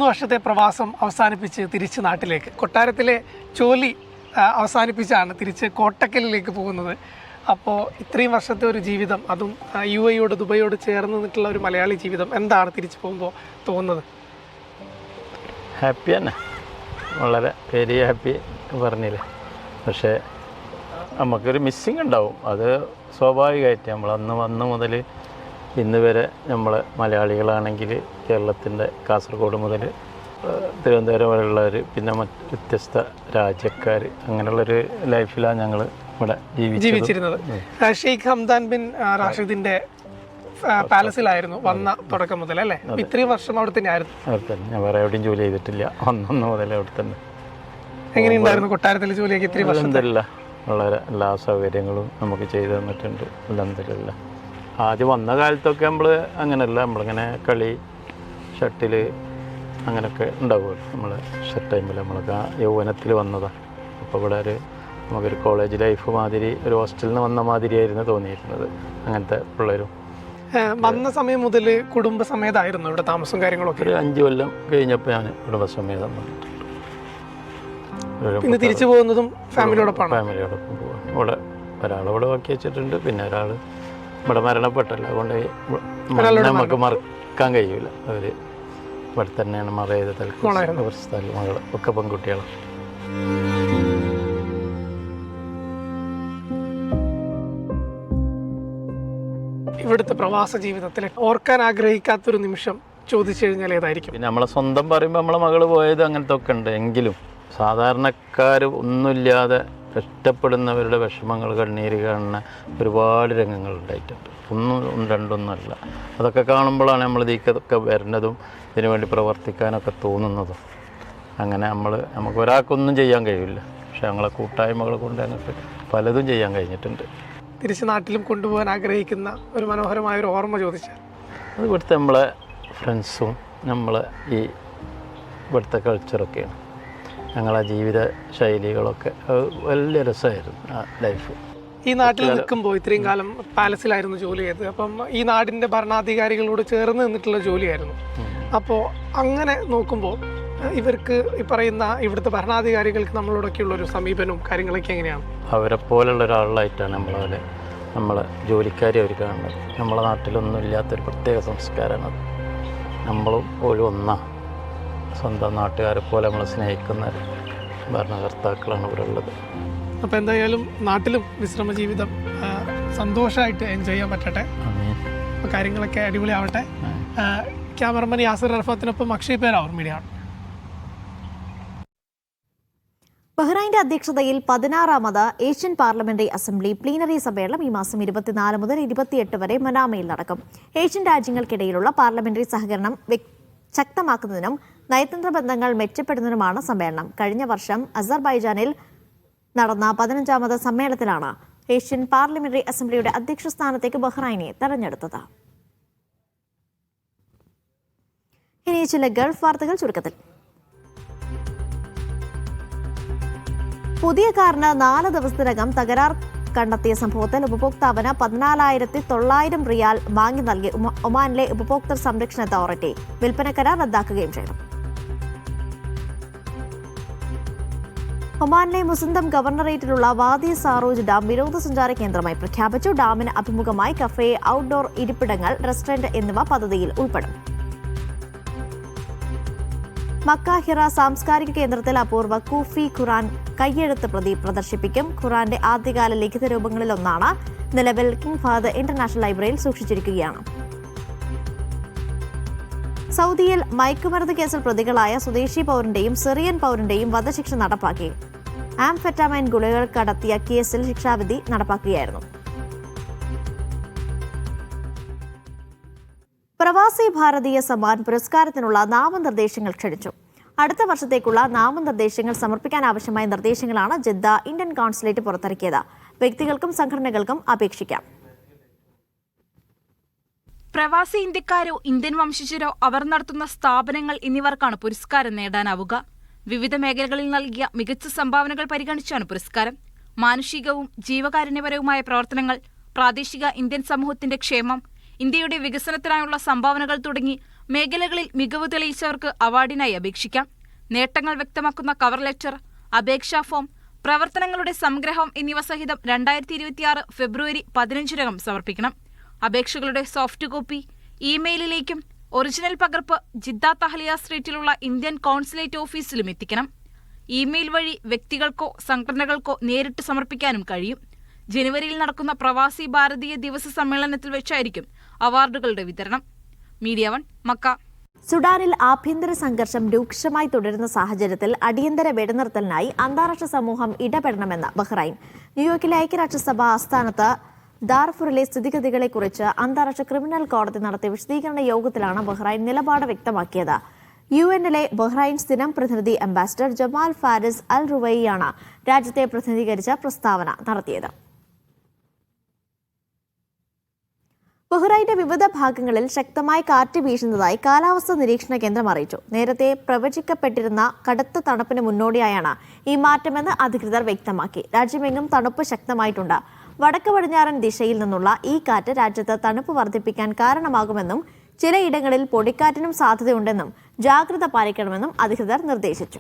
വർഷത്തെ പ്രവാസം അവസാനിപ്പിച്ച് തിരിച്ച് നാട്ടിലേക്ക്, കൊട്ടാരത്തിലെ ജോലി അവസാനിപ്പിച്ചാണ് തിരിച്ച് കോട്ടക്കലിലേക്ക് പോകുന്നത്. അപ്പോൾ ഇത്രയും വർഷത്തെ ഒരു ജീവിതം, അതും UAE-യോട് ദുബൈയോട് ചേർന്ന് നിന്നിട്ടുള്ള ഒരു മലയാളി ജീവിതം, എന്താണ് തിരിച്ചു പോകുമ്പോൾ തോന്നുന്നത്?
ഹാപ്പി തന്നെ, വളരെ വെരി ഹാപ്പി പറഞ്ഞില്ലേ. പക്ഷേ നമുക്കൊരു മിസ്സിങ് ഉണ്ടാവും, അത് സ്വാഭാവികമായിട്ട്. നമ്മൾ അന്ന് വന്ന മുതൽ ഇന്ന് വരെ നമ്മൾ മലയാളികളാണെങ്കിൽ കേരളത്തിൻ്റെ കാസർഗോഡ് മുതൽ തിരുവനന്തപുരം വരെയുള്ളവർ, പിന്നെ മറ്റ് വ്യത്യസ്ത രാജ്യക്കാർ, അങ്ങനെയുള്ളൊരു ലൈഫിലാണ് ഞങ്ങൾ ഇവിടെ ജീവിച്ചിരുന്നത്.
ഷെയ്ഖ് ഹംദാൻ ബിൻ റാഷിദിന്റെ പാലസിലായിരുന്നു വന്ന തുടക്കം മുതൽ, അല്ലേ? ഇത്രയും വർഷം അവിടെ തന്നെ ആയിരുന്നു.
അവിടെ തന്നെ, ഞാൻ വേറെ എവിടെയും ജോലി ചെയ്തിട്ടില്ല, വന്ന മുതൽ അവിടെ തന്നെ.
എങ്ങനെയുണ്ടായിരുന്നു കൊട്ടാരത്തിലെ ജോലിയൊക്കെ? ഇത്രയും വർഷം
വളരെ എല്ലാ സൗകര്യങ്ങളും നമുക്ക് ചെയ്തു തന്നിട്ടുണ്ട്. അൽഹംദുലില്ലാ. ആദ്യം വന്ന കാലത്തൊക്കെ നമ്മൾ അങ്ങനെയല്ല, നമ്മളിങ്ങനെ കളി, ഷട്ടിൽ അങ്ങനെയൊക്കെ ഉണ്ടാവുമല്ലോ. നമ്മൾ ഷട്ട് ടൈമിൽ നമ്മളൊക്കെ യൗവനത്തിൽ വന്നതാണ്. അപ്പോൾ ഇവിടെ നമുക്കൊരു കോളേജ് ലൈഫ് മാതിരി, ഒരു ഹോസ്റ്റലിൽ നിന്ന് വന്ന മാതിരിയായിരുന്നു തോന്നിയിരുന്നത്. അങ്ങനത്തെ പിള്ളേരും
വന്ന സമയം മുതൽ കുടുംബസമേതമായിരുന്നു ഇവിടെ താമസം കാര്യങ്ങളൊക്കെ?
ഒരു 5 കൊല്ലം കഴിഞ്ഞപ്പോൾ ഞാൻ കുടുംബസമേതം വന്നിട്ടുണ്ട്.
ഇന്ന് തിരിച്ചു പോകുന്നതും ഫാമിലിയോടൊപ്പം
പോവാം. ഇവിടെ ഒരാളിവിടെ ബാക്കി വെച്ചിട്ടുണ്ട്, പിന്നെ ഒരാൾ ഇവിടെ മരണപ്പെട്ടല്ലോ. അതുകൊണ്ട് നമുക്ക് മറക്കാൻ കഴിയില്ല. അവർ ഇവിടെ തന്നെയാണ് മറ ചെയ്ത് തൽക്കാലം. മകൾ ഒക്കെ പെൺകുട്ടികളാണ്.
ഇവിടുത്തെ പ്രവാസ ജീവിതത്തിൽ ഓർക്കാൻ ആഗ്രഹിക്കാത്തൊരു നിമിഷം ചോദിച്ചു കഴിഞ്ഞാൽ ഏതായിരിക്കും?
പിന്നെ നമ്മളെ സ്വന്തം പറയുമ്പോൾ നമ്മളെ മകൾ പോയത് അങ്ങനത്തെ ഒക്കെ ഉണ്ട്. എങ്കിലും സാധാരണക്കാർ ഒന്നുമില്ലാതെ കഷ്ടപ്പെടുന്നവരുടെ വിഷമങ്ങൾ, കണ്ണീര് കാണുന്ന ഒരുപാട് രംഗങ്ങൾ ഉണ്ടായിട്ടുണ്ട്. ഒന്നും രണ്ടൊന്നുമല്ല. അതൊക്കെ കാണുമ്പോഴാണ് നമ്മൾ ഇതിക്കൊക്കെ വരുന്നതും ഇതിനുവേണ്ടി പ്രവർത്തിക്കാനൊക്കെ തോന്നുന്നതും. അങ്ങനെ നമുക്ക് ഒരാൾക്കൊന്നും ചെയ്യാൻ കഴിയില്ല. പക്ഷെ ഞങ്ങളെ കൂട്ടായ്മകൾ കൊണ്ട് ഞങ്ങൾക്ക് പലതും ചെയ്യാൻ കഴിഞ്ഞിട്ടുണ്ട്.
തിരിച്ച് നാട്ടിലും കൊണ്ടുപോകാൻ ആഗ്രഹിക്കുന്ന ഒരു മനോഹരമായ ഒരു ഓർമ്മ ചോദിച്ചാൽ
അത് ഇവിടുത്തെ നമ്മളെ ഫ്രണ്ട്സും നമ്മളെ ഈ ഇവിടുത്തെ കൾച്ചറൊക്കെയാണ്. ഞങ്ങളെ ജീവിത ശൈലികളൊക്കെ വലിയ രസമായിരുന്നു ആ ലൈഫ്.
ഈ നാട്ടിൽ നിൽക്കുമ്പോൾ ഇത്രയും കാലം പാലസിലായിരുന്നു ജോലി ചെയ്തത്. അപ്പം ഈ നാടിൻ്റെ ഭരണാധികാരികളോട് ചേർന്ന് നിന്നിട്ടുള്ള ജോലിയായിരുന്നു. അപ്പോൾ അങ്ങനെ നോക്കുമ്പോൾ ഇവർക്ക് ഈ പറയുന്ന ഇവിടുത്തെ ഭരണാധികാരികൾക്ക് നമ്മളോടൊക്കെയുള്ളൊരു സമീപനവും കാര്യങ്ങളൊക്കെ എങ്ങനെയാണ്?
അവരെ പോലുള്ള ഒരാളായിട്ടാണ് നമ്മളെ ജോലിക്കാരെ അവർ കാണുന്നത്. നമ്മളെ നാട്ടിലൊന്നും ഇല്ലാത്തൊരു പ്രത്യേക സംസ്കാരമാണത്. നമ്മളും ഒരു ഒന്നാണ്. സ്വന്തം നാട്ടുകാരെ പോലെ നമ്മളെ സ്നേഹിക്കുന്ന ഭരണകർത്താക്കളാണ് ഇവിടെ ഉള്ളത്.
അപ്പോൾ എന്തായാലും നാട്ടിലും വിശ്രമ ജീവിതം സന്തോഷമായിട്ട് എൻജോയ് ചെയ്യാൻ പറ്റട്ടെ. അപ്പോൾ കാര്യങ്ങളൊക്കെ അടിപൊളിയാവട്ടെ. ക്യാമറമാൻ യാസിർ അറഫാത്തിനൊപ്പം അക്ഷയ് പേരാവൂർ, മീഡിയ.
ബഹ്റൈന്റെ അധ്യക്ഷതയിൽ 16ാമത് ഏഷ്യൻ പാർലമെന്ററി അസംബ്ലി പ്ലീനറി സമ്മേളനം ഈ മാസം 24 മുതൽ 28 വരെ മനാമയിൽ നടക്കും. ഏഷ്യൻ രാജ്യങ്ങൾക്കിടയിലുള്ള പാർലമെന്ററി സഹകരണം ശക്തമാക്കുന്നതിനും നയതന്ത്ര ബന്ധങ്ങൾ മെച്ചപ്പെടുന്നതിനുമാണ് സമ്മേളനം. കഴിഞ്ഞ വർഷം അസർബൈജാനിൽ നടന്ന 15ാമത് സമ്മേളനത്തിലാണ് ഏഷ്യൻ പാർലമെന്ററി അസംബ്ലിയുടെ അധ്യക്ഷ സ്ഥാനത്തേക്ക് ബഹ്റൈനെ തെരഞ്ഞെടുത്തത്. ഇനി ചില ഗൾഫ് വാർത്തകൾ ചുരുക്കത്തിൽ. പുതിയ കാറിന് 4 ദിവസത്തിനകം തകരാർ കണ്ടെത്തിയ സംഭവത്തിൽ ഉപഭോക്താവിന് 14,900 റിയാൽ വാങ്ങി നൽകി ഒമാനിലെ ഉപഭോക്തൃ സംരക്ഷണ അതോറിറ്റി. വിൽപ്പന കരാർ റദ്ദാക്കുകയും ചെയ്തു. ഒമാനിലെ മുസന്തം ഗവർണറേറ്റിലുള്ള വാദി സാറൂജ് ഡാം വിനോദസഞ്ചാര കേന്ദ്രമായി പ്രഖ്യാപിച്ചു. ഡാമിന് അഭിമുഖമായി കഫേ, ഔട്ട്ഡോർ ഇരിപ്പിടങ്ങൾ, റെസ്റ്റോറന്റ് എന്നിവ പദ്ധതിയിൽ ഉൾപ്പെടും. മക്ക ഹിറ സാംസ്കാരിക കേന്ദ്രത്തിൽ അപൂർവ കൂഫി ഖുറാൻ കയ്യെഴുത്ത് പ്രതി പ്രദർശിപ്പിക്കും. ഖുറാന്റെ ആദ്യകാല ലിഖിത രൂപങ്ങളിലൊന്നാണ് നിലവിൽ കിങ് ഫഹദ് ഇന്റർനാഷണൽ ലൈബ്രറിയിൽ സൂക്ഷിച്ചിരിക്കുകയാണ്. സൗദിയിൽ മയക്കുമരുന്ന് കേസിൽ പ്രതികളായ സ്വദേശി പൗരന്റെയും സിറിയൻ പൗരന്റെയും വധശിക്ഷ നടപ്പാക്കി. ആംഫെറ്റാമൈൻ ഗുളികകൾ കടത്തിയ കേസിൽ ശിക്ഷാവിധി നടപ്പാക്കുകയായിരുന്നു. പ്രവാസി ഭാരതീയ സമ്മാൻ പുരസ്കാരത്തിനുള്ള നാമനിർദ്ദേശങ്ങൾ ക്ഷണിച്ചു. അടുത്ത വർഷത്തേക്കുള്ള നാമനിർദ്ദേശങ്ങൾ സമർപ്പിക്കാൻ ആവശ്യമായ നിർദ്ദേശങ്ങളാണ് ജിദ്ദ ഇന്ത്യൻ കോൺസുലേറ്റ് പുറത്തിറക്കിയത്. വ്യക്തികൾക്കും സംഘടനകൾക്കും അപേക്ഷിക്കാം.
പ്രവാസി ഇന്ത്യക്കാരോ ഇന്ത്യൻ വംശജരോ അവർ നടത്തുന്ന സ്ഥാപനങ്ങൾ എന്നിവർക്കാണ് പുരസ്കാരം നേടാനാവുക. വിവിധ മേഖലകളിൽ നൽകിയ മികച്ച സംഭാവനകൾ പരിഗണിച്ചാണ് പുരസ്കാരം. മാനുഷികവും ജീവകാരുണ്യപരവുമായ പ്രവർത്തനങ്ങൾ, പ്രാദേശിക ഇന്ത്യൻ സമൂഹത്തിന്റെ ക്ഷേമം, ഇന്ത്യയുടെ വികസനത്തിനായുള്ള സംഭാവനകൾ തുടങ്ങി മേഖലകളിൽ മികവ് തെളിയിച്ചവർക്ക് അവാർഡിനായി അപേക്ഷിക്കാം. നേട്ടങ്ങൾ വ്യക്തമാക്കുന്ന കവർ ലെറ്റർ, അപേക്ഷാ ഫോം, പ്രവർത്തനങ്ങളുടെ സംഗ്രഹം എന്നിവ സഹിതം 2026 ഫെബ്രുവരി 15 സമർപ്പിക്കണം. അപേക്ഷകളുടെ സോഫ്റ്റ് കോപ്പി ഇമെയിലിലേക്കും ഒറിജിനൽ പകർപ്പ് ജിദ്ദ തഹ്ലിയ സ്ട്രീറ്റിലുള്ള ഇന്ത്യൻ കോൺസുലേറ്റ് ഓഫീസിലും എത്തിക്കണം. ഇമെയിൽ വഴി വ്യക്തികൾക്കോ സംഘടനകൾക്കോ നേരിട്ട് സമർപ്പിക്കാനും കഴിയും. ജനുവരിയിൽ നടക്കുന്ന പ്രവാസി ഭാരതീയ ദിവസ സമ്മേളനത്തിൽ വെച്ചായിരിക്കും അവാർഡുകളുടെ വിതരണം. Media 1 Mecca.
സുഡാനിൽ ആഭ്യന്തര സംഘർഷം രൂക്ഷമായി തുടരുന്ന സാഹചര്യത്തിൽ അടിയന്തര വെടിനിർത്തലിനായി അന്താരാഷ്ട്ര സമൂഹം ഇടപെടണമെന്ന് ബഹ്റൈൻ. ന്യൂയോർക്കിലെ ഐക്യരാഷ്ട്രസഭ ആസ്ഥാനത്ത് ദാർഫുറിലെ സ്ഥിതിഗതികളെക്കുറിച്ച് അന്താരാഷ്ട്ര ക്രിമിനൽ കോടതി നടത്തിയ വിശദീകരണ യോഗത്തിലാണ് ബഹ്റൈൻ നിലപാട് വ്യക്തമാക്കിയത്. യുഎന്നിലെ ബഹ്റൈൻ സ്ഥിരം പ്രതിനിധി അംബാസിഡർ ജമാൽ ഫാരിസ് അൽ റുവൈയാണ് രാജ്യത്തെ പ്രതിനിധീകരിച്ച പ്രസ്താവന നടത്തിയത്. ബഹ്റൈന്റെ വിവിധ ഭാഗങ്ങളിൽ ശക്തമായി കാറ്റ് വീശുന്നതായി കാലാവസ്ഥാ നിരീക്ഷണ കേന്ദ്രം അറിയിച്ചു. നേരത്തെ പ്രവചിക്കപ്പെട്ടിരുന്ന കടുത്ത തണുപ്പിന് മുന്നോടിയായാണ് ഈ മാറ്റമെന്ന് അധികൃതർ വ്യക്തമാക്കി. രാജ്യമെങ്ങും തണുപ്പ് ശക്തമായിട്ടുണ്ട്. വടക്ക് പടിഞ്ഞാറൻ ദിശയിൽ നിന്നുള്ള ഈ കാറ്റ് രാജ്യത്ത് തണുപ്പ് വർദ്ധിപ്പിക്കാൻ കാരണമാകുമെന്നും ചിലയിടങ്ങളിൽ പൊടിക്കാറ്റിനും സാധ്യതയുണ്ടെന്നും ജാഗ്രത പാലിക്കണമെന്നും അധികൃതർ നിർദ്ദേശിച്ചു.